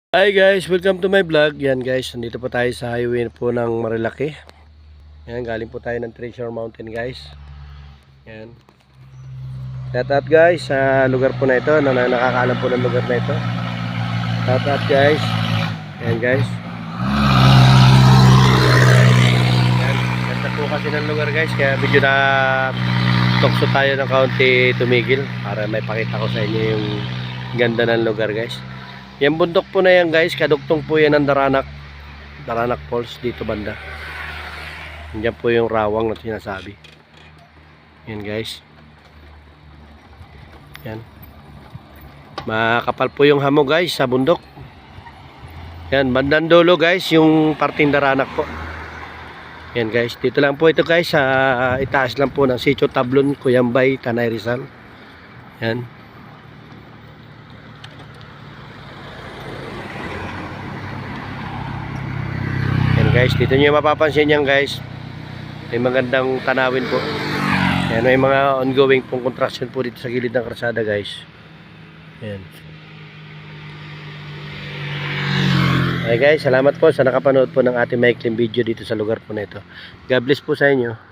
Hi guys, welcome to my vlog. Yan guys, nandito po tayo sa highway po ng Marilaki. Yan, galing po tayo ng Treasure Mountain guys. Yan. Shout out guys sa lugar po na ito, na nakakaalam po ng lugar na ito. Shout out guys. Yan guys. Yan, ganda po kasi ng lugar guys, kaya medyo na tukso tayo ng kaunti tumigil para may pakita ko sa inyo yung ganda ng lugar guys. Yung bundok po na yan guys, kadugtong po yan ng Daranak Falls dito banda. Diyan po yung rawang na sinasabi. Yan guys. Yan. Makapal po yung hamog guys sa bundok. Yan, bandang dulo guys, yung parting Daranak po. Yan guys, dito lang po ito guys, sa itaas lang po ng Sitio Tablon, Cuyambay, Tanay Rizal. Yan. Guys, dito nyo mapapansin yan guys, may magandang tanawin po. Yan, may mga ongoing pong construction po dito sa gilid ng kalsada guys. Yan. Okay guys, salamat po sa nakapanood po ng ating maikling video dito sa lugar po na ito. God bless po sa inyo.